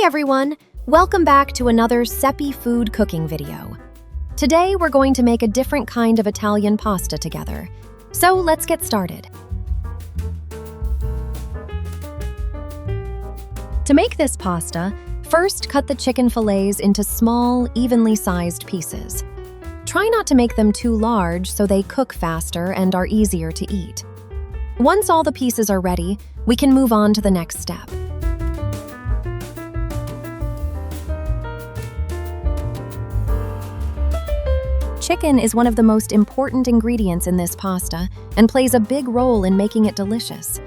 Hey everyone! Welcome back to another Seppi food cooking video. Today we're going to make a different kind of Italian pasta together. So let's get started. To make this pasta, first cut the chicken fillets into small, evenly sized pieces. Try not to make them too large so they cook faster and are easier to eat. Once all the pieces are ready, we can move on to the next step. Chicken is one of the most important ingredients in this pasta and plays a big role in making it delicious.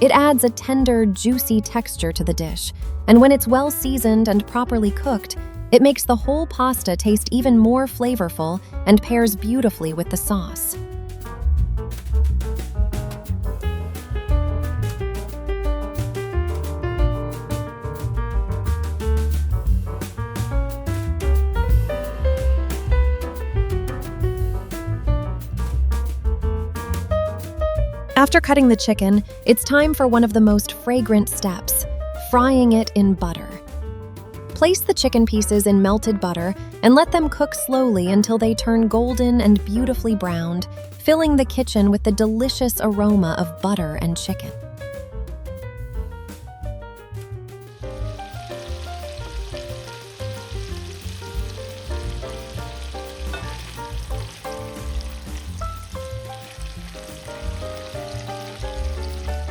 It adds a tender, juicy texture to the dish, and when it's well seasoned and properly cooked, it makes the whole pasta taste even more flavorful and pairs beautifully with the sauce. After cutting the chicken, it's time for one of the most fragrant steps, frying it in butter. Place the chicken pieces in melted butter and let them cook slowly until they turn golden and beautifully browned, filling the kitchen with the delicious aroma of butter and chicken.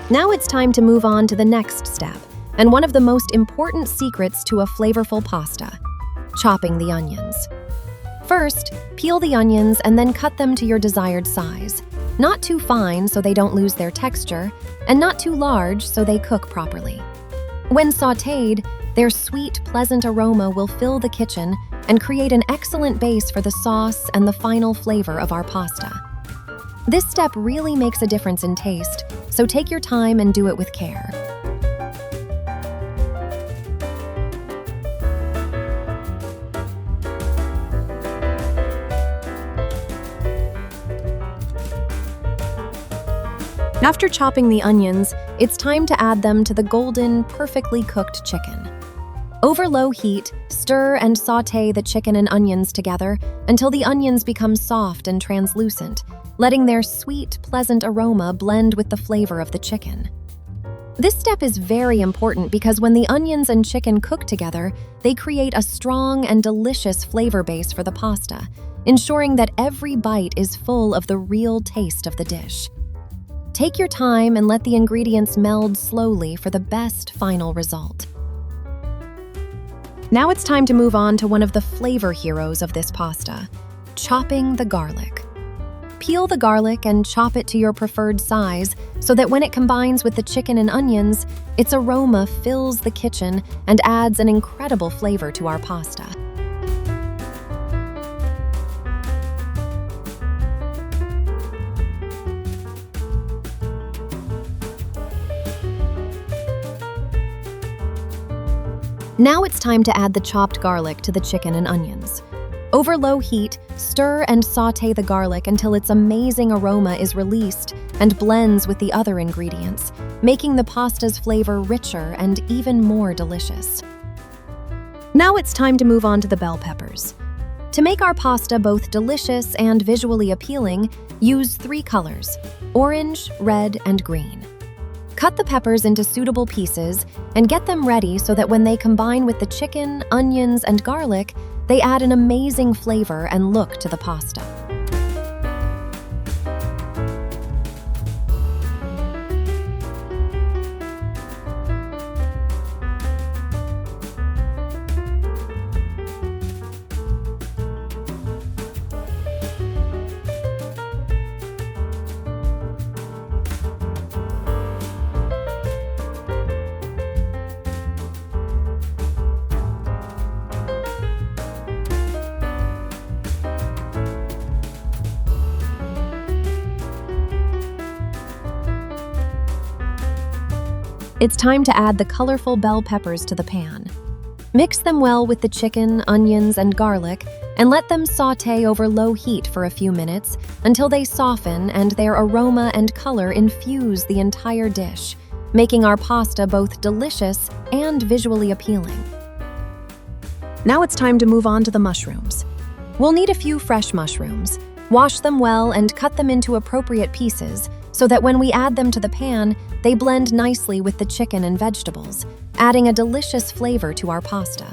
Now it's time to move on to the next step, and one of the most important secrets to a flavorful pasta: chopping the onions. First, peel the onions and then cut them to your desired size. Not too fine so they don't lose their texture, and not too large so they cook properly. When sautéed, their sweet, pleasant aroma will fill the kitchen and create an excellent base for the sauce and the final flavor of our pasta. This step really makes a difference in taste, so take your time and do it with care. After chopping the onions, it's time to add them to the golden, perfectly cooked chicken. Over low heat, stir and sauté the chicken and onions together until the onions become soft and translucent, letting their sweet, pleasant aroma blend with the flavor of the chicken. This step is very important because when the onions and chicken cook together, they create a strong and delicious flavor base for the pasta, ensuring that every bite is full of the real taste of the dish. Take your time and let the ingredients meld slowly for the best final result. Now it's time to move on to one of the flavor heroes of this pasta: chopping the garlic. Peel the garlic and chop it to your preferred size so that when it combines with the chicken and onions, its aroma fills the kitchen and adds an incredible flavor to our pasta. Now it's time to add the chopped garlic to the chicken and onions. Over low heat, stir and sauté the garlic until its amazing aroma is released and blends with the other ingredients, making the pasta's flavor richer and even more delicious. Now it's time to move on to the bell peppers. To make our pasta both delicious and visually appealing, use 3 colors: orange, red, and green. Cut the peppers into suitable pieces and get them ready so that when they combine with the chicken, onions, and garlic, they add an amazing flavor and look to the pasta. It's time to add the colorful bell peppers to the pan. Mix them well with the chicken, onions, and garlic, and let them sauté over low heat for a few minutes until they soften and their aroma and color infuse the entire dish, making our pasta both delicious and visually appealing. Now it's time to move on to the mushrooms. We'll need a few fresh mushrooms. Wash them well and cut them into appropriate pieces so that when we add them to the pan, they blend nicely with the chicken and vegetables, adding a delicious flavor to our pasta.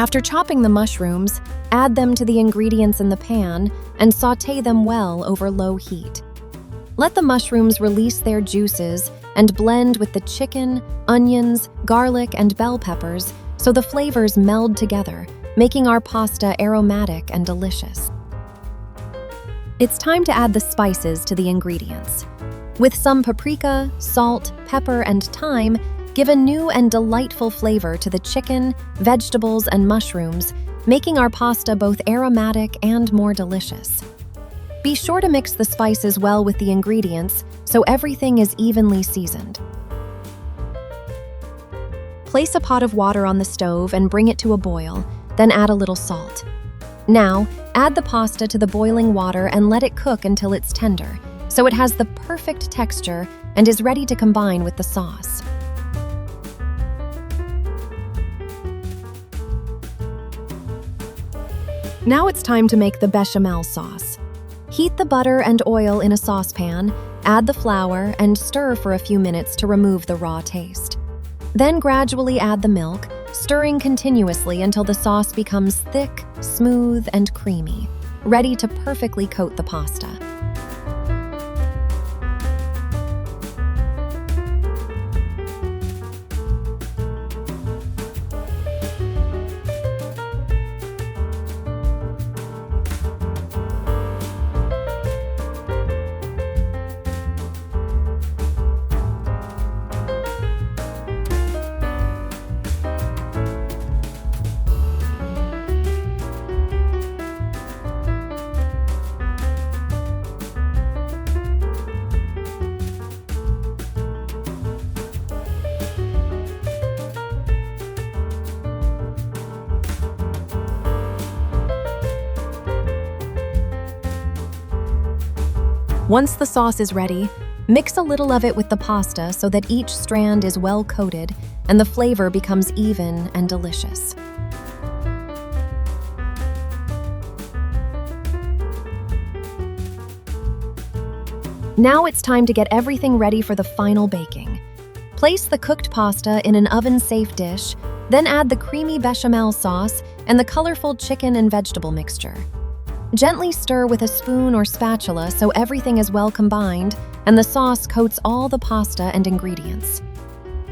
After chopping the mushrooms, add them to the ingredients in the pan and sauté them well over low heat. Let the mushrooms release their juices and blend with the chicken, onions, garlic, and bell peppers so the flavors meld together, making our pasta aromatic and delicious. It's time to add the spices to the ingredients. With some paprika, salt, pepper, and thyme, give a new and delightful flavor to the chicken, vegetables, and mushrooms, making our pasta both aromatic and more delicious. Be sure to mix the spices well with the ingredients so everything is evenly seasoned. Place a pot of water on the stove and bring it to a boil, then add a little salt. Now, add the pasta to the boiling water and let it cook until it's tender, so it has the perfect texture and is ready to combine with the sauce. Now it's time to make the bechamel sauce. Heat the butter and oil in a saucepan, add the flour, and stir for a few minutes to remove the raw taste. Then gradually add the milk, stirring continuously until the sauce becomes thick, smooth, and creamy, ready to perfectly coat the pasta. Once the sauce is ready, mix a little of it with the pasta so that each strand is well coated and the flavor becomes even and delicious. Now it's time to get everything ready for the final baking. Place the cooked pasta in an oven-safe dish, then add the creamy bechamel sauce and the colorful chicken and vegetable mixture. Gently stir with a spoon or spatula so everything is well combined and the sauce coats all the pasta and ingredients.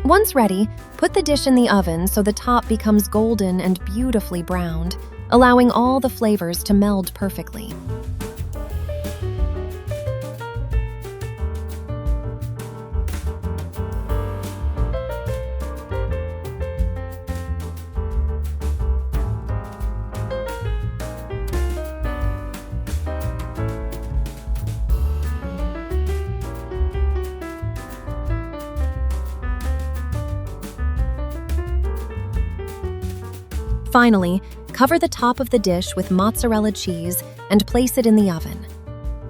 Once ready, put the dish in the oven so the top becomes golden and beautifully browned, allowing all the flavors to meld perfectly. Finally, cover the top of the dish with mozzarella cheese and place it in the oven.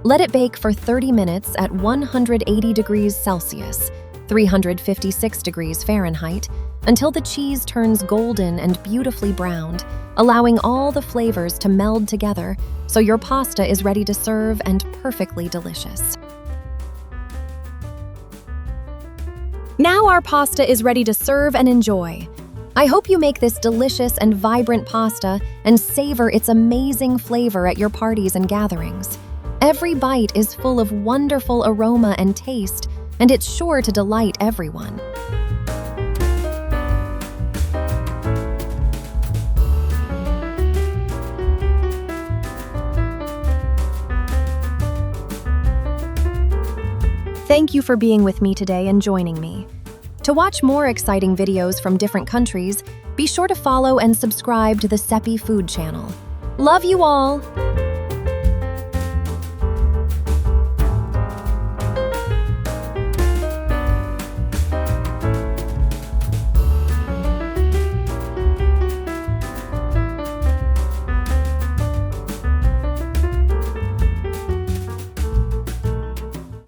Let it bake for 30 minutes at 180 degrees Celsius, 356 degrees Fahrenheit, until the cheese turns golden and beautifully browned, allowing all the flavors to meld together so your pasta is ready to serve and perfectly delicious. Now our pasta is ready to serve and enjoy. I hope you make this delicious and vibrant pasta and savor its amazing flavor at your parties and gatherings. Every bite is full of wonderful aroma and taste, and it's sure to delight everyone. Thank you for being with me today and joining me. To watch more exciting videos from different countries, be sure to follow and subscribe to the Seppi Food channel. Love you all!